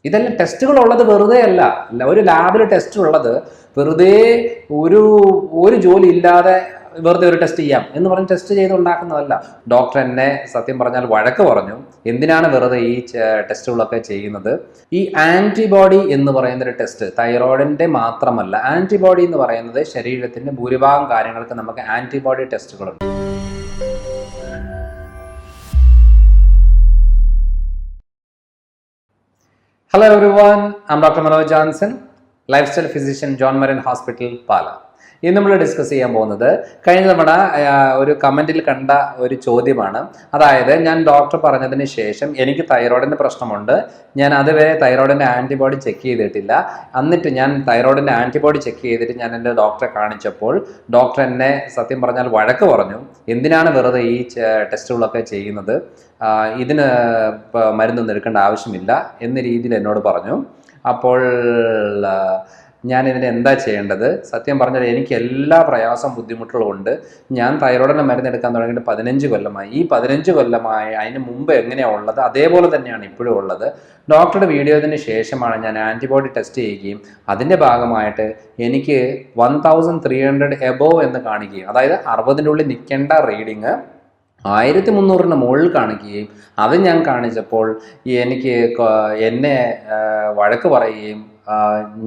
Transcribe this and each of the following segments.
ഇതെല്ലാം ടെസ്റ്റുകളുള്ളത് വെറുതെ അല്ല. ഒരു ലാബിൽ ടെസ്റ്റ് ഉള്ളത് വെറുതെ ഒരു ജോലി ഇല്ലാതെ വെറുതെ ഒരു ടെസ്റ്റ് ചെയ്യാം എന്ന് പറഞ്ഞ് ടെസ്റ്റ് ചെയ്ത് ഉണ്ടാക്കുന്നതല്ല. ഡോക്ടർ എന്നെ സത്യം പറഞ്ഞാൽ വഴക്ക് പറഞ്ഞു, എന്തിനാണ് വെറുതെ ഈ ടെസ്റ്റുകളൊക്കെ ചെയ്യുന്നത്. ഈ ആന്റിബോഡി എന്ന് പറയുന്ന ഒരു ടെസ്റ്റ് തൈറോയിഡിന്റെ മാത്രമല്ല, ആന്റിബോഡി എന്ന് പറയുന്നത് ശരീരത്തിന്റെ ഭൂരിഭാഗം കാര്യങ്ങൾക്ക് നമുക്ക് antibody ടെസ്റ്റുകളുണ്ട്. Hello everyone, I'm Dr. Manoj Johnson, lifestyle physician, John Marin Hospital, Pala. ഇന്ന് നമ്മൾ ഡിസ്കസ് ചെയ്യാൻ പോകുന്നത് കഴിഞ്ഞ തവണ ഒരു കമൻറ്റിൽ കണ്ട ഒരു ചോദ്യമാണ്. അതായത് ഞാൻ ഡോക്ടർ പറഞ്ഞതിന് ശേഷം എനിക്ക് തൈറോയിഡിൻ്റെ പ്രശ്നമുണ്ട്, ഞാൻ അതുവരെ തൈറോയിഡിൻ്റെ ആൻറ്റിബോഡി ചെക്ക് ചെയ്തിട്ടില്ല, എന്നിട്ട് ഞാൻ തൈറോയിഡിൻ്റെ ആൻറ്റിബോഡി ചെക്ക് ചെയ്തിട്ട് ഞാൻ എൻ്റെ ഡോക്ടറെ കാണിച്ചപ്പോൾ ഡോക്ടർ എന്നെ സത്യം പറഞ്ഞാൽ വഴക്ക് പറഞ്ഞു, എന്തിനാണ് വെറുതെ ഈ ടെസ്റ്റുകളൊക്കെ ചെയ്യുന്നത്, ഇതിന് മരുന്നൊന്നും എടുക്കേണ്ട ആവശ്യമില്ല എന്ന രീതിയിൽ എന്നോട് പറഞ്ഞു. അപ്പോൾ ഞാനിതിന് എന്താ ചെയ്യേണ്ടത്? സത്യം പറഞ്ഞാൽ എനിക്ക് എല്ലാ പ്രയാസം ബുദ്ധിമുട്ടുകളും ഉണ്ട്. ഞാൻ തൈറോയിഡിൻ്റെ മരുന്ന് എടുക്കാൻ തുടങ്ങിയിട്ട് 15 കൊല്ലമായി. ഈ 15 കൊല്ലമായി അതിന് മുമ്പ് എങ്ങനെയാണ് ഉള്ളത് അതേപോലെ തന്നെയാണ് ഇപ്പോഴും ഉള്ളത്. ഡോക്ടറുടെ വീഡിയോത്തിന് ശേഷമാണ് ഞാൻ ആൻറ്റിബോഡി ടെസ്റ്റ് ചെയ്യുകയും അതിൻ്റെ ഭാഗമായിട്ട് എനിക്ക് 1300 എബോവ് എന്ന് കാണിക്കുകയും, അതായത് 60-ൻ്റെ ഉള്ളിൽ നിൽക്കേണ്ട റീഡിങ് 1300-ന് മുകളിൽ കാണിക്കുകയും അത് ഞാൻ കാണിച്ചപ്പോൾ എന്നെ വഴക്ക് പറയുകയും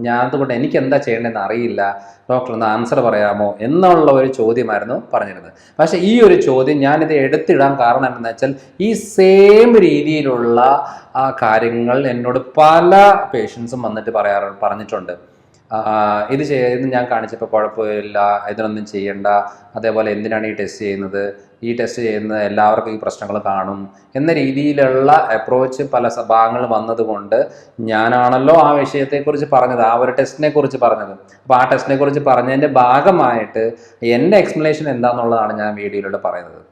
ഞാൻ അതുകൊണ്ട് എനിക്ക് എന്താ ചെയ്യേണ്ടതെന്ന് അറിയില്ല, ഡോക്ടർ ഒന്ന് ആൻസർ പറയാമോ എന്നുള്ള ഒരു ചോദ്യമായിരുന്നു പറഞ്ഞിരുന്നത്. പക്ഷേ ഈ ഒരു ചോദ്യം ഞാനിത് എടുത്തിടാൻ കാരണം എന്താണെന്ന് വെച്ചാൽ ഈ സെയിം രീതിയിലുള്ള കാര്യങ്ങൾ എന്നോട് പല പേഷ്യൻസും വന്നിട്ട് പറഞ്ഞിട്ടുണ്ട്. ഇത് ഞാൻ കാണിച്ചപ്പോൾ കുഴപ്പമില്ല, ഇതിനൊന്നും ചെയ്യണ്ട, അതേപോലെ എന്തിനാണ് ഈ ടെസ്റ്റ് ചെയ്യുന്നത്, ഈ ടെസ്റ്റ് ചെയ്യുന്നത് എല്ലാവർക്കും ഈ പ്രശ്നങ്ങൾ കാണും എന്ന രീതിയിലുള്ള അപ്രോച്ച് പല ഭാഗങ്ങൾ വന്നതുകൊണ്ട് ഞാനാണല്ലോ ആ വിഷയത്തെക്കുറിച്ച് പറഞ്ഞത്, ആ ഒരു ടെസ്റ്റിനെ കുറിച്ച് പറഞ്ഞത്. അപ്പോൾ ആ ടെസ്റ്റിനെ കുറിച്ച് പറഞ്ഞതിൻ്റെ ഭാഗമായിട്ട് എൻ്റെ എക്സ്പ്ലനേഷൻ എന്താണെന്നുള്ളതാണ് ഞാൻ വീഡിയോയിലൂടെ പറയുന്നത്.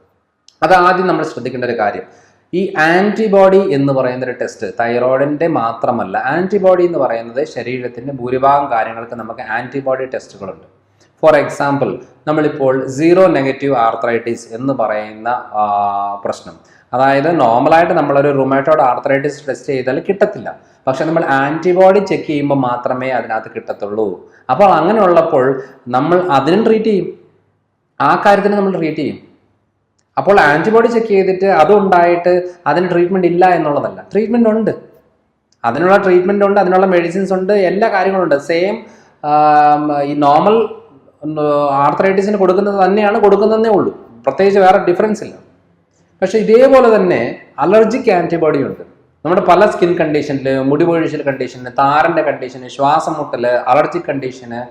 അത് ആദ്യം നമ്മൾ ശ്രദ്ധിക്കേണ്ട ഒരു കാര്യം, ഈ ആൻറ്റിബോഡി എന്ന് പറയുന്ന ഒരു ടെസ്റ്റ് തൈറോയിഡിൻ്റെ മാത്രമല്ല, ആൻറ്റിബോഡി എന്ന് പറയുന്നത് ശരീരത്തിൻ്റെ ഭൂരിഭാഗം കാര്യങ്ങൾക്ക് നമുക്ക് ആൻറ്റിബോഡി ടെസ്റ്റുകളുണ്ട്. ഫോർ എക്സാമ്പിൾ, നമ്മളിപ്പോൾ സീറോ നെഗറ്റീവ് ആർത്രൈറ്റിസ് എന്ന് പറയുന്ന പ്രശ്നം, അതായത് നോർമലായിട്ട് നമ്മളൊരു റുമാറ്റോയ്ഡ് ആർത്രൈറ്റിസ് ടെസ്റ്റ് ചെയ്താൽ കിട്ടത്തില്ല, പക്ഷെ നമ്മൾ ആൻറ്റിബോഡി ചെക്ക് ചെയ്യുമ്പോൾ മാത്രമേ അതിനകത്ത് കിട്ടത്തുള്ളൂ. അപ്പോൾ അങ്ങനെയുള്ളപ്പോൾ നമ്മൾ അതിനും ട്രീറ്റ് ചെയ്യും, ആ കാര്യത്തിന് നമ്മൾ ട്രീറ്റ് ചെയ്യും. അപ്പോൾ ആൻറ്റിബോഡി ചെക്ക് ചെയ്തിട്ട് അതുണ്ടായിട്ട് അതിന് ട്രീറ്റ്മെൻറ്റ് ഇല്ല എന്നുള്ളതല്ല, ട്രീറ്റ്മെൻറ്റ് ഉണ്ട്, അതിനുള്ള ട്രീറ്റ്മെൻറ്റ് ഉണ്ട്, അതിനുള്ള മെഡിസിൻസ് ഉണ്ട്, എല്ലാ കാര്യങ്ങളുണ്ട്. സെയിം ഈ നോർമൽ ആർത്രൈറ്റിസിന് കൊടുക്കുന്നത് തന്നെയാണ് കൊടുക്കുന്നതേ ഉള്ളൂ, പ്രത്യേകിച്ച് വേറെ ഡിഫറൻസ് ഇല്ല. പക്ഷേ ഇതേപോലെ തന്നെ അലർജിക് ആൻറ്റിബോഡി ഉണ്ട്. നമ്മുടെ പല സ്കിൻ കണ്ടീഷനിൽ, മുടിപൊഴിച്ചിൽ കണ്ടീഷന്, താരൻ്റെ കണ്ടീഷന്, ശ്വാസം മുട്ടൽ, അലർജിക് കണ്ടീഷന്,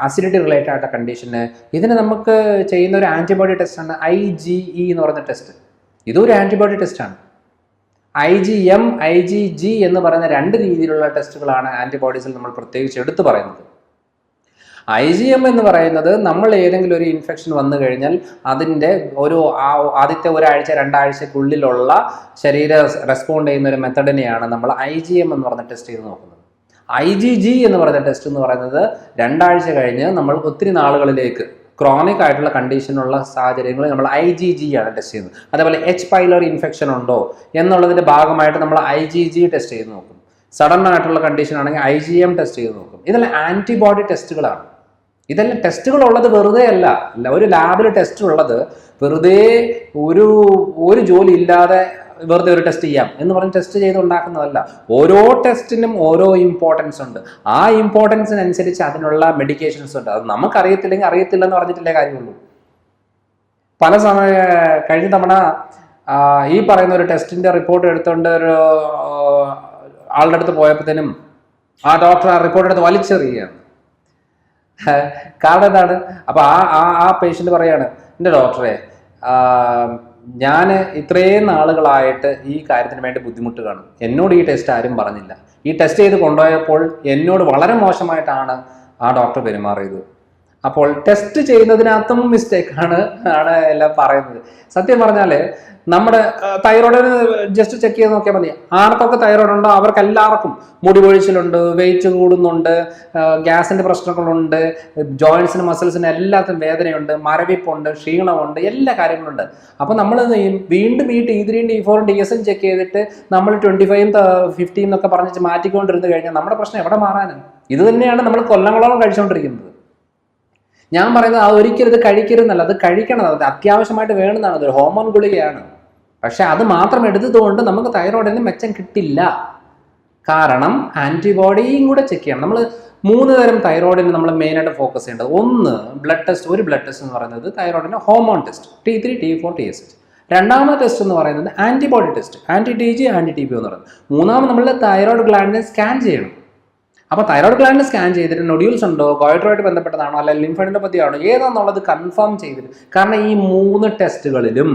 അസിഡിറ്റി റിലേറ്റഡ് ആയിട്ട് കണ്ടീഷന്, ഇതിന് നമുക്ക് ചെയ്യുന്ന ഒരു ആൻറ്റിബോഡി ടെസ്റ്റാണ് IgE എന്ന് പറയുന്ന ടെസ്റ്റ്. ഇതൊരു ആൻറ്റിബോഡി ടെസ്റ്റാണ്. IgM, IgG എന്ന് പറയുന്ന 2 രീതിയിലുള്ള ടെസ്റ്റുകളാണ് ആൻറ്റിബോഡീസിൽ നമ്മൾ പ്രത്യേകിച്ച് എടുത്തു പറയുന്നത്. IgM എന്ന് പറയുന്നത് നമ്മൾ ഏതെങ്കിലും ഒരു ഇൻഫെക്ഷൻ വന്നു കഴിഞ്ഞാൽ അതിൻ്റെ ആദ്യത്തെ ഒരാഴ്ച 2 ആഴ്ചക്കുള്ളിലുള്ള ശരീര റെസ്പോണ്ട് ചെയ്യുന്ന ഒരു മെത്തഡിനെയാണ് നമ്മൾ IgM എന്ന് പറഞ്ഞ ടെസ്റ്റ് ചെയ്ത് നോക്കുന്നത്. IgG എന്ന് പറയുന്ന ടെസ്റ്റ് എന്ന് പറയുന്നത് 2 ആഴ്ച കഴിഞ്ഞ് നമ്മൾ ഒത്തിരി നാളുകളിലേക്ക് ക്രോണിക് ആയിട്ടുള്ള കണ്ടീഷനുള്ള സാഹചര്യങ്ങളിൽ നമ്മൾ IgG ആണ് ടെസ്റ്റ് ചെയ്യുന്നത്. അതേപോലെ H. പൈലോറി ഇൻഫെക്ഷൻ ഉണ്ടോ എന്നുള്ളതിൻ്റെ ഭാഗമായിട്ട് നമ്മൾ IgG ടെസ്റ്റ് ചെയ്ത് നോക്കും. സഡൻ ആയിട്ടുള്ള കണ്ടീഷൻ ആണെങ്കിൽ IgM ടെസ്റ്റ് ചെയ്ത് നോക്കും. ഇതെല്ലാം ആൻറ്റിബോഡി ടെസ്റ്റുകളാണ്. ഇതെല്ലാം ടെസ്റ്റുകളുള്ളത് വെറുതെ അല്ല. ഒരു ലാബിൽ ടെസ്റ്റ് ഉള്ളത് വെറുതെ ഒരു ജോലി ഇല്ലാതെ വെറുതെ ഒരു ടെസ്റ്റ് ചെയ്യാം എന്ന് പറഞ്ഞ് ടെസ്റ്റ് ചെയ്ത് ഉണ്ടാക്കുന്നതല്ല. ഓരോ ടെസ്റ്റിനും ഓരോ ഇമ്പോർട്ടൻസ് ഉണ്ട്. ആ ഇമ്പോർട്ടൻസിനനുസരിച്ച് അതിനുള്ള മെഡിക്കേഷൻസ് ഉണ്ട്. അത് നമുക്കറിയത്തില്ലെങ്കിൽ അറിയത്തില്ലെന്ന് പറഞ്ഞിട്ടില്ലേ കാര്യമുള്ളൂ. കഴിഞ്ഞ തവണ ഈ പറയുന്ന ഒരു ടെസ്റ്റിന്റെ റിപ്പോർട്ട് എടുത്തുകൊണ്ട് ഒരു ആളുടെ അടുത്ത് പോയപ്പോഴത്തേനും ആ ഡോക്ടർ ആ റിപ്പോർട്ട് എടുത്ത് വലിച്ചെറിയുകയാണ്. കാരണം എന്താണ്? അപ്പൊ ആ പേഷ്യന്റ് പറയാണ്, എൻ്റെ ഡോക്ടറെ, ഞാൻ ഇത്രയും നാളുകളായിട്ട് ഈ കാര്യത്തിന് വേണ്ടി ബുദ്ധിമുട്ട് കാണും, എന്നോട് ഈ ടെസ്റ്റ് ആരും പറഞ്ഞില്ല, ഈ ടെസ്റ്റ് ചെയ്ത് കൊണ്ടുപോയപ്പോൾ എന്നോട് വളരെ മോശമായിട്ടാണ് ആ ഡോക്ടർ പെരുമാറിയത്. അപ്പോൾ ടെസ്റ്റ് ചെയ്യുന്നതിനകത്തും മിസ്റ്റേക്കാണ് എല്ലാം പറയുന്നത്. സത്യം പറഞ്ഞാൽ നമ്മുടെ തൈറോയിഡിന് ജസ്റ്റ് ചെക്ക് ചെയ്ത് നോക്കിയാൽ മതി. ആർക്കൊക്കെ തൈറോയിഡ് ഉണ്ടോ അവർക്ക് എല്ലാവർക്കും മുടി പൊഴിച്ചിലുണ്ട്, വെയിറ്റ് കൂടുന്നുണ്ട്, ഗ്യാസിന്റെ പ്രശ്നങ്ങളുണ്ട്, ജോയിൻസിന് മസിൽസിന് എല്ലാത്തിനും വേദനയുണ്ട്, മരവിപ്പുണ്ട്, ക്ഷീണമുണ്ട്, എല്ലാ കാര്യങ്ങളുണ്ട്. അപ്പോൾ നമ്മൾ വീണ്ടും ഈ T3 T4 DSM ചെക്ക് ചെയ്തിട്ട് നമ്മൾ 25 15 എന്നൊക്കെ പറഞ്ഞിട്ട് മാറ്റിക്കൊണ്ടിരുന്ന് കഴിഞ്ഞാൽ നമ്മുടെ പ്രശ്നം എവിടെ മാറാനാണ്? ഇത് തന്നെയാണ് നമ്മൾ കൊല്ലങ്ങളോളം കഴിച്ചുകൊണ്ടിരിക്കുന്നത്. ഞാൻ പറയുന്നത് അത് ഒരിക്കലും ഇത് കഴിക്കരുതെന്നല്ല, അത് കഴിക്കണം, അത് അത്യാവശ്യമായിട്ട് വേണമെന്നാണ്, അതൊരു ഹോർമോൺ ഗുളികയാണ്. പക്ഷെ അത് മാത്രം എടുത്തതുകൊണ്ട് നമുക്ക് തൈറോയിഡിന് മെച്ചം കിട്ടില്ല. കാരണം ആന്റിബോഡിയും കൂടെ ചെക്ക് ചെയ്യണം. നമ്മൾ 3 തരം തൈറോയിഡിന് നമ്മൾ മെയിനായിട്ട് ഫോക്കസ് ചെയ്യേണ്ടത്. ഒന്ന് ബ്ലഡ് ടെസ്റ്റ്. ഒരു ബ്ലഡ് ടെസ്റ്റ് എന്ന് പറയുന്നത് തൈറോയിഡിന്റെ hormone test, T3 T4 TSH. രണ്ടാമത്തെ ടെസ്റ്റ് എന്ന് പറയുന്നത് ആന്റിബോഡി ടെസ്റ്റ്, anti-TG anti-TB എന്ന് പറയുന്നത്. മൂന്നാമത് നമ്മൾ തൈറോയിഡ് ഗ്ലാൻഡിനെ സ്കാൻ ചെയ്യണം. അപ്പോൾ തൈറോയിഡ് ഗ്ലാൻഡിനെ സ്കാൻ ചെയ്തിട്ട് നൊഡ്യൂൾസ് ഉണ്ടോ, ഗോയിറ്ററുമായിട്ട് ബന്ധപ്പെട്ടതാണോ, അല്ലെങ്കിൽ ലിംഫഡിനോപ്പതിയാണോ, ഏതാണെന്നുള്ളത് കൺഫേം ചെയ്തിട്ട്. കാരണം ഈ 3 ടെസ്റ്റുകളിലും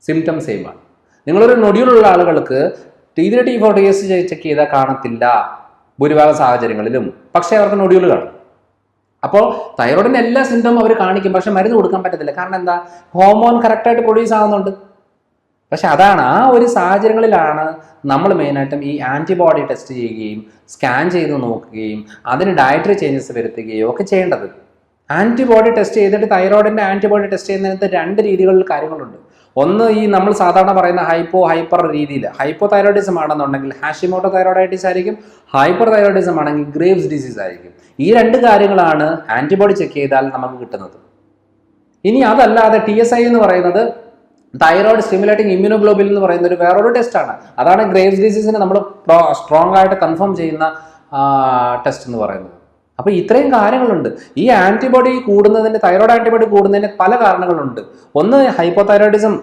സിംറ്റം സെയിം ആണ്. നിങ്ങളൊരു നൊഡ്യൂളുള്ള ആളുകൾക്ക് T3 T4 TSH ചെക്ക് ചെയ്താൽ കാണത്തില്ല ഭൂരിഭാഗം സാഹചര്യങ്ങളിലും, പക്ഷേ അവർക്ക് നൊഡ്യൂൾ കാണും. അപ്പോൾ തൈറോയിഡിന്റെ എല്ലാ സിംറ്റവും അവർ കാണിക്കും, പക്ഷെ മരുന്ന് കൊടുക്കാൻ പറ്റത്തില്ല. കാരണം എന്താ? ഹോർമോൺ കറക്റ്റായിട്ട് പ്രൊഡ്യൂസ് ആവുന്നുണ്ട്. പക്ഷെ അതാണ്, ആ ഒരു സാഹചര്യങ്ങളിലാണ് നമ്മൾ മെയിനായിട്ടും ഈ ആൻറ്റിബോഡി ടെസ്റ്റ് ചെയ്യുകയും സ്കാൻ ചെയ്ത് നോക്കുകയും അതിന് ഡയറ്ററി ചേഞ്ചസ് വരുത്തുകയും ഒക്കെ ചെയ്യേണ്ടത്. ആൻറ്റിബോഡി ടെസ്റ്റ് ചെയ്തിട്ട് തൈറോയിഡിന്റെ ആൻറ്റിബോഡി ടെസ്റ്റ് ചെയ്യുന്നതിനകത്ത് 2 രീതികളിൽ കാര്യങ്ങളുണ്ട്. ഒന്ന് ഈ നമ്മൾ സാധാരണ പറയുന്ന ഹൈപ്പർ രീതിയിൽ. ഹൈപ്പോ തൈറോയിഡിസം ആണെന്നുണ്ടെങ്കിൽ ഹാഷിമോട്ടോ തൈറോയിഡൈറ്റിസ് ആയിരിക്കും, ഹൈപ്പർ തൈറോയിഡിസം ആണെങ്കിൽ ഗ്രേവ്സ് ഡിസീസ് ആയിരിക്കും. ഈ 2 കാര്യങ്ങളാണ് ആൻറ്റിബോഡി ചെക്ക് ചെയ്താൽ നമുക്ക് കിട്ടുന്നത്. ഇനി അതല്ലാതെ TSI എന്ന് പറയുന്നത് തൈറോയിഡ് സ്റ്റിമുലേറ്റിംഗ് ഇമ്മ്യൂണോഗ്ലോബുലിൻ എന്ന് പറയുന്ന ഒരു വേറൊരു ടെസ്റ്റാണ്. അതാണ് ഗ്രേവ്സ് ഡിസീസിനെ നമ്മൾ സ്ട്രോങ് ആയിട്ട് കൺഫേം ചെയ്യുന്ന ടെസ്റ്റ് എന്ന് പറയുന്നത്. അപ്പോൾ ഇത്രയും കാര്യങ്ങളുണ്ട്. ഈ ആന്റിബോഡി കൂടുന്നതിന്, തൈറോയ്ഡ് ആന്റിബോഡി കൂടുന്നതിന് പല കാരണങ്ങളുണ്ട്. ഒന്ന് ഹൈപ്പോതൈറോയിഡിസം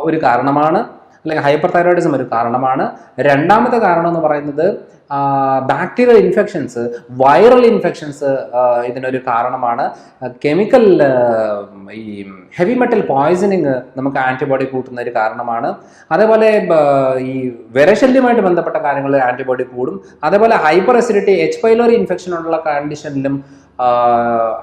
ഒരു കാരണമാണ്, അല്ലെങ്കിൽ ഹൈപ്പർ തൈറോയിഡിസം ഒരു കാരണമാണ്. രണ്ടാമത്തെ കാരണം എന്ന് പറയുന്നത് ബാക്ടീരിയൽ ഇൻഫെക്ഷൻസ്, വൈറൽ ഇൻഫെക്ഷൻസ് ഇതിനൊരു കാരണമാണ്. കെമിക്കൽ ഈ ഹെവി മെറ്റൽ പോയ്സണിങ് നമുക്ക് ആന്റിബോഡി കൂട്ടുന്ന ഒരു കാരണമാണ്. അതേപോലെ ഈ വിരശല്യമായിട്ട് ബന്ധപ്പെട്ട കാര്യങ്ങളിൽ ആന്റിബോഡി കൂടും. അതേപോലെ hyper acidity, H. Pylori infection ഉള്ള കണ്ടീഷനിലും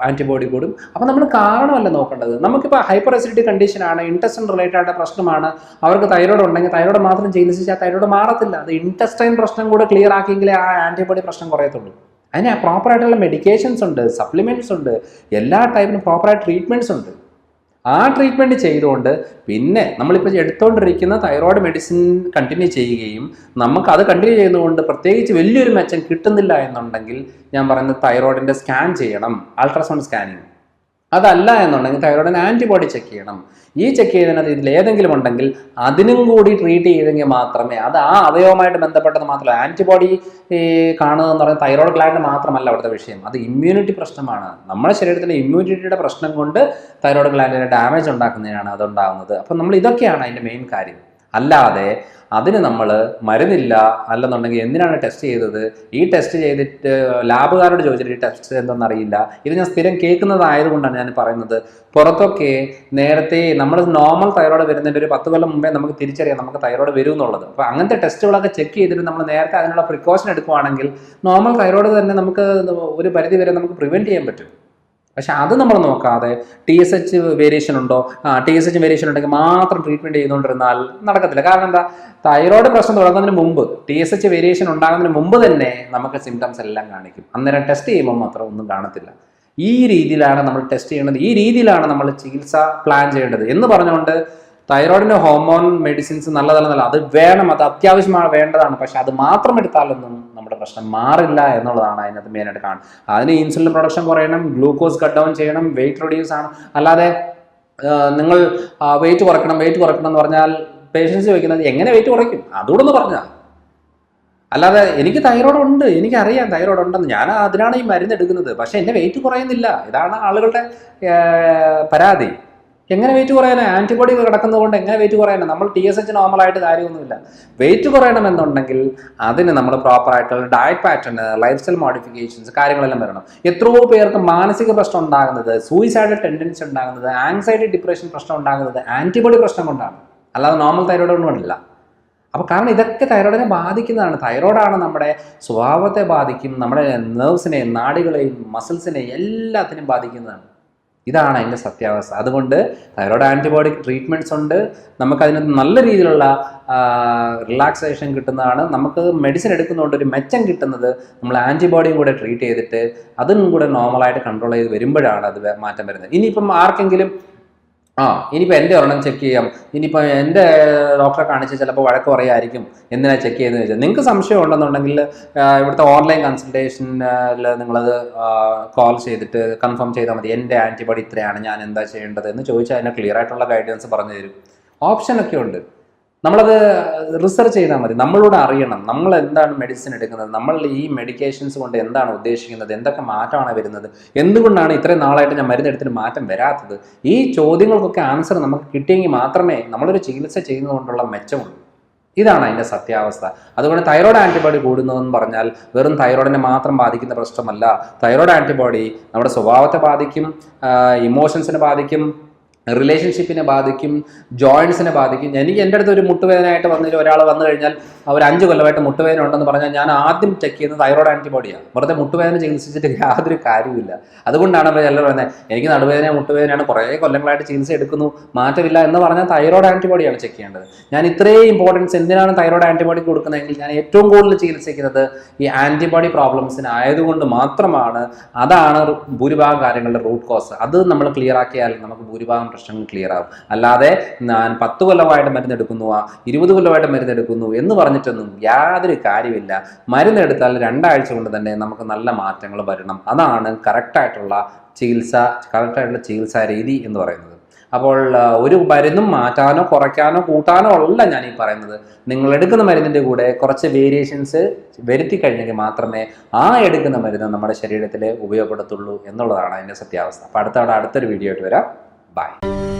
ആന്റിബോഡി കൂടും. അപ്പം നമ്മൾ കാരണമല്ല നോക്കേണ്ടത്. നമുക്കിപ്പോൾ ഹൈപ്പർ അസിഡിറ്റി കണ്ടീഷനാണ്, ഇൻറ്റസ്റ്റൈൻ റിലേറ്റഡ് ആയിട്ട് പ്രശ്നമാണ്, അവർക്ക് തൈറോയ്ഡ് ഉണ്ടെങ്കിൽ തൈറോയ്ഡ് മാത്രം ചികിത്സിച്ചാൽ തൈറോയ്ഡ് മാറത്തില്ല. അത് ഇൻറ്റസ്റ്റൈൻ പ്രശ്നം കൂടെ ക്ലിയർ ആക്കിയെങ്കിലേ ആ ആന്റിബോഡി പ്രശ്നം കുറയത്തുള്ളൂ. അതിന് പ്രോപ്പറായിട്ടുള്ള മെഡിക്കേഷൻസ് ഉണ്ട്, സപ്ലിമെന്റ്സ് ഉണ്ട്, എല്ലാ ടൈപ്പിനും പ്രോപ്പറായിട്ട് ട്രീറ്റ്മെന്റ്സ് ഉണ്ട്. ആ ട്രീറ്റ്മെൻറ്റ് ചെയ്തുകൊണ്ട് പിന്നെ നമ്മളിപ്പോൾ എടുത്തുകൊണ്ടിരിക്കുന്ന തൈറോയ്ഡ് മെഡിസിൻ കണ്ടിന്യൂ ചെയ്യുകയും നമുക്ക് അത് കണ്ടിന്യൂ ചെയ്യുന്നതുകൊണ്ട് പ്രത്യേകിച്ച് വലിയൊരു മെച്ചം കിട്ടുന്നില്ല എന്നുണ്ടെങ്കിൽ ഞാൻ പറയുന്നത് തൈറോയിഡിൻ്റെ സ്കാൻ ചെയ്യണം, അൾട്രാസൗണ്ട് സ്കാനിങ്. അതല്ല എന്നുണ്ടെങ്കിൽ തൈറോയിഡിന് ആൻറ്റിബോഡി ചെക്ക് ചെയ്യണം. ഈ ചെക്ക് ചെയ്തതിനകത്ത് ഇതിൽ ഏതെങ്കിലും ഉണ്ടെങ്കിൽ അതിനും കൂടി ട്രീറ്റ് ചെയ്തെങ്കിൽ മാത്രമേ, അത് ആ അവയവമായിട്ട് ബന്ധപ്പെട്ടത് മാത്രമല്ല, ആൻറ്റിബോഡി കാണുക എന്ന് പറയുന്നത് തൈറോയ്ഡ് ഗ്ലാൻഡ് മാത്രമല്ല അവിടുത്തെ വിഷയം, അത് ഇമ്മ്യൂണിറ്റി പ്രശ്നമാണ്. നമ്മുടെ ശരീരത്തിലെ ഇമ്മ്യൂണിറ്റിയുടെ പ്രശ്നം കൊണ്ട് തൈറോയ്ഡ് ഗ്ലാൻഡിന് ഡാമേജ് ഉണ്ടാക്കുന്നതിനാണ് അതുണ്ടാകുന്നത്. അപ്പം നമ്മൾ ഇതൊക്കെയാണ് അതിൻ്റെ മെയിൻ കാര്യം. അല്ലാതെ അതിന് നമ്മൾ മരുന്നില്ല അല്ലെന്നുണ്ടെങ്കിൽ എന്തിനാണ് ടെസ്റ്റ് ചെയ്തത്, ഈ ടെസ്റ്റ് ചെയ്തിട്ട് ലാബുകാരോട് ചോദിച്ചിട്ട് ഈ ടെസ്റ്റ് എന്തെന്നറിയില്ല. ഇത് ഞാൻ സ്ഥിരം കേൾക്കുന്നതായതുകൊണ്ടാണ് ഞാൻ പറയുന്നത്. പുറത്തൊക്കെ നേരത്തെ നമ്മൾ നോർമൽ തൈറോയ്ഡ് വരുന്നതിൻ്റെ ഒരു 10 കൊല്ലം മുമ്പേ നമുക്ക് തിരിച്ചറിയാം നമുക്ക് തൈറോയ്ഡ് വരും എന്നുള്ളത്. അപ്പോൾ അങ്ങനത്തെ ടെസ്റ്റുകളൊക്കെ ചെക്ക് ചെയ്തിട്ട് നമ്മൾ നേരത്തെ അതിനുള്ള പ്രിക്കോഷൻ എടുക്കുകയാണെങ്കിൽ നോർമൽ തൈറോയ്ഡ് തന്നെ നമുക്ക് ഒരു പരിധി വരെ നമുക്ക് പ്രിവെൻറ്റ് ചെയ്യാൻ പറ്റും. പക്ഷെ അത് നമ്മൾ നോക്കാതെ TSH വേരിയേഷൻ ഉണ്ടോ, TSH വേരിയേഷൻ ഉണ്ടെങ്കിൽ മാത്രം ട്രീറ്റ്മെൻറ്റ് ചെയ്തുകൊണ്ടിരുന്നാൽ നടക്കത്തില്ല. കാരണം എന്താ, തൈറോയ്ഡ് പ്രശ്നം തുടങ്ങുന്നതിന് മുമ്പ്, TSH വേരിയേഷൻ ഉണ്ടാകുന്നതിന് മുമ്പ് തന്നെ നമുക്ക് സിംറ്റംസ് എല്ലാം കാണിക്കും. അന്നേരം ടെസ്റ്റ് ചെയ്യുമ്പോൾ മാത്രം ഒന്നും കാണത്തില്ല. ഈ രീതിയിലാണ് നമ്മൾ ടെസ്റ്റ് ചെയ്യേണ്ടത്, ഈ രീതിയിലാണ് നമ്മൾ ചികിത്സ പ്ലാൻ ചെയ്യേണ്ടത് എന്ന് പറഞ്ഞുകൊണ്ട് തൈറോയിഡിൻ്റെ ഹോർമോൺ മെഡിസിൻസ് നല്ലതല്ല, അത് വേണം, അത് അത്യാവശ്യമാണ്, വേണ്ടതാണ്. പക്ഷെ അത് മാത്രം എടുത്താലൊന്നും നമ്മുടെ പ്രശ്നം മാറില്ല എന്നുള്ളതാണ് അതിനകത്ത് മെയിനായിട്ട് കാണുന്നത്. അതിന് ഇൻസുലിൻ പ്രൊഡക്ഷൻ കുറയണം, ഗ്ലൂക്കോസ് കട്ട് ഡൗൺ ചെയ്യണം, വെയിറ്റ് റെഡ്യൂസ് ആണ്. അല്ലാതെ നിങ്ങൾ വെയിറ്റ് കുറയ്ക്കണം എന്ന് പറഞ്ഞാൽ പേഷ്യൻസ് ചോദിക്കുന്നത് എങ്ങനെ വെയിറ്റ് കുറയ്ക്കും, അതുകൂടെ ഒന്ന് പറഞ്ഞാൽ. അല്ലാതെ എനിക്ക് തൈറോയ്ഡ് ഉണ്ട്, എനിക്കറിയാം തൈറോയ്ഡ് ഉണ്ടെന്ന്, ഞാൻ അതിനാണ് ഈ മരുന്ന് എടുക്കുന്നത്, പക്ഷെ എൻ്റെ വെയിറ്റ് കുറയുന്നില്ല. ഇതാണ് ആളുകളുടെ പരാതി. എങ്ങനെ വെയിറ്റ് കുറയാനാ? ആന്റിബോഡി കിടക്കുന്നത് കൊണ്ട് എങ്ങനെ വെയിറ്റ് കുറയാനാ? നമ്മൾ TSH നോർമലായിട്ട് കാര്യമൊന്നുമില്ല. വെയിറ്റ് കുറയണമെന്നുണ്ടെങ്കിൽ അതിന് നമ്മൾ പ്രോപ്പറായിട്ടുള്ള diet pattern, life style modifications, കാര്യങ്ങളെല്ലാം വരണം. എത്രയോ പേർക്ക് മാനസിക പ്രശ്നം ഉണ്ടാകുന്നത്, സൂയിസൈഡൽ ടെൻഡൻസി ഉണ്ടാകുന്നത്, ആങ്സൈറ്റി ഡിപ്രഷൻ പ്രശ്നം ഉണ്ടാകുന്നത് ആന്റിബോഡി പ്രശ്നം കൊണ്ടാണ്, അല്ലാതെ നോർമൽ തൈറോയ്ഡ് കൊണ്ടല്ല. അപ്പോൾ കാരണം ഇതൊക്കെ തൈറോയിഡിനെ ബാധിക്കുന്നതാണ്. തൈറോയിഡാണ് നമ്മുടെ സ്വഭാവത്തെ ബാധിക്കും, നമ്മുടെ നെർവ്സിനെയും നാഡികളെയും മസിൽസിനെയും എല്ലാത്തിനും ബാധിക്കുന്നതാണ്. ഇതാണ് അതിൻ്റെ സത്യാവസ്ഥ. അതുകൊണ്ട് തൈറോയ്ഡ് ആൻറ്റിബയോട്ടിക് ട്രീറ്റ്മെൻറ്റ്സ് ഉണ്ട്, നമുക്കതിന് നല്ല രീതിയിലുള്ള റിലാക്സേഷൻ കിട്ടുന്നതാണ്. നമുക്ക് മെഡിസിൻ എടുക്കുന്നതുകൊണ്ട് ഒരു മെച്ചം കിട്ടുന്നത് നമ്മൾ ആൻറ്റിബോഡിയും കൂടെ ട്രീറ്റ് ചെയ്തിട്ട് അതും കൂടെ നോർമലായിട്ട് കൺട്രോൾ ചെയ്ത് വരുമ്പോഴാണ് അത് മാറ്റം വരുന്നത്. ഇനിയിപ്പം ആർക്കെങ്കിലും ഇനിയിപ്പോൾ എൻ്റെ ഒരെണ്ണം ചെക്ക് ചെയ്യാം, ഇനിയിപ്പോൾ എൻ്റെ ഡോക്ടറെ കാണിച്ച് ചിലപ്പോൾ വഴക്ക് പറയായിരിക്കും എന്തിനാ ചെക്ക് ചെയ്യുന്നത് വെച്ചാൽ, നിങ്ങൾക്ക് സംശയം ഉണ്ടെന്നുണ്ടെങ്കിൽ ഇവിടുത്തെ ഓൺലൈൻ കൺസൾട്ടേഷനിൽ നിങ്ങളത് കോൾ ചെയ്തിട്ട് കൺഫേം ചെയ്താൽ മതി. എൻ്റെ ആൻറ്റിബോഡി ഇത്രയാണ്, ഞാൻ എന്താ ചെയ്യേണ്ടത് എന്ന് ചോദിച്ചാൽ അതിനെ ക്ലിയർ ആയിട്ടുള്ള ഗൈഡൻസ് പറഞ്ഞു തരും. ഓപ്ഷനൊക്കെ ഉണ്ട്, നമ്മളത് റിസർച്ച് ചെയ്താൽ മതി. നമ്മളോട് അറിയണം നമ്മൾ എന്താണ് മെഡിസിൻ എടുക്കുന്നത്, നമ്മൾ ഈ മെഡിക്കേഷൻസ് കൊണ്ട് എന്താണ് ഉദ്ദേശിക്കുന്നത്, എന്തൊക്കെ മാറ്റമാണ് വരുന്നത്, എന്തുകൊണ്ടാണ് ഇത്രയും നാളായിട്ട് ഞാൻ മരുന്നെടുത്തിട്ട് മാറ്റം വരാത്തത്. ഈ ചോദ്യങ്ങൾക്കൊക്കെ ആൻസർ നമുക്ക് കിട്ടിയെങ്കിൽ മാത്രമേ നമ്മളൊരു ചികിത്സ ചെയ്യുന്നതുകൊണ്ടുള്ള മെച്ചമുള്ളൂ. ഇതാണ് അതിൻ്റെ സത്യാവസ്ഥ. അതുകൊണ്ട് തൈറോയ്ഡ് ആൻറ്റിബോഡി കൂടുന്നതെന്ന് പറഞ്ഞാൽ വെറും തൈറോയിഡിനെ മാത്രം ബാധിക്കുന്ന പ്രശ്നമല്ല. തൈറോയ്ഡ് ആൻറ്റിബോഡി നമ്മുടെ സ്വഭാവത്തെ ബാധിക്കും, ഇമോഷൻസിനെ ബാധിക്കും, റിലേഷൻഷിപ്പിനെ ബാധിക്കും, ജോയിൻസിനെ ബാധിക്കും. എനിക്ക് എൻ്റെ അടുത്ത് ഒരു മുട്ടുവേദനയായിട്ട് വന്നതിൽ ഒരാൾ വന്നു കഴിഞ്ഞാൽ അവർ 5 കൊല്ലമായിട്ട് മുട്ടുവേദന ഉണ്ടെന്ന് പറഞ്ഞാൽ ഞാൻ ആദ്യം ചെക്ക് ചെയ്യുന്നത് തൈറോയ്ഡ് ആൻറ്റിബോഡിയാണ്. വെറുതെ മുട്ടുവേദന ചികിത്സിച്ചിട്ട് യാതൊരു കാര്യമില്ല. അതുകൊണ്ടാണ് അവർ എല്ലാവരും പറയുന്നത് എനിക്ക് നടുവേദന മുട്ടുവേദനയാണ്, കുറേ കൊല്ലങ്ങളായിട്ട് ചികിത്സ എടുക്കുന്നു, മാറ്റമില്ല എന്ന് പറഞ്ഞാൽ തൈറോയ്ഡ് ആൻറ്റിബോഡിയാണ് ചെക്ക് ചെയ്യേണ്ടത്. ഞാൻ ഇത്രയും ഇമ്പോർട്ടൻസ് എന്തിനാണ് തൈറോയ്ഡ് ആൻറ്റിബോഡി കൊടുക്കുന്നതെങ്കിൽ ഞാൻ ഏറ്റവും കൂടുതൽ ചികിത്സിക്കുന്നത് ഈ ആൻറ്റിബോഡി പ്രോബ്ലംസിന് ആയതുകൊണ്ട് മാത്രമാണ്. അതാണ് ഭൂരിഭാഗം കാര്യങ്ങളുടെ റൂട്ട് കോസ്. അത് നമ്മൾ ക്ലിയർ ആക്കിയാൽ നമുക്ക് ഭൂരിഭാഗം പ്രശ്നങ്ങൾ ക്ലിയർ ആവും. അല്ലാതെ ഞാൻ 10 കൊല്ലമായിട്ട് മരുന്നെടുക്കുന്നു, 20 കൊല്ലമായിട്ട് മരുന്നെടുക്കുന്നു എന്ന് പറഞ്ഞിട്ടൊന്നും യാതൊരു കാര്യമില്ല. മരുന്നെടുത്താൽ 2 ആഴ്ച കൊണ്ട് തന്നെ നമുക്ക് നല്ല മാറ്റങ്ങൾ വരണം. അതാണ് കറക്റ്റായിട്ടുള്ള ചികിത്സാ രീതി എന്ന് പറയുന്നത്. അപ്പോൾ ഒരു മരുന്നും മാറ്റാനോ കുറയ്ക്കാനോ കൂട്ടാനോ അല്ല ഞാൻ ഈ പറയുന്നത്. നിങ്ങൾ എടുക്കുന്ന മരുന്നിൻ്റെ കൂടെ കുറച്ച് വേരിയേഷൻസ് വരുത്തി കഴിഞ്ഞെങ്കിൽ മാത്രമേ ആ എടുക്കുന്ന മരുന്ന് നമ്മുടെ ശരീരത്തിൽ ഉപയോഗപ്പെടുത്തുള്ളൂ എന്നുള്ളതാണ് അതിൻ്റെ സത്യാവസ്ഥ. അപ്പോൾ അടുത്തൊരു വീഡിയോ ആയിട്ട് വരാം. Bye.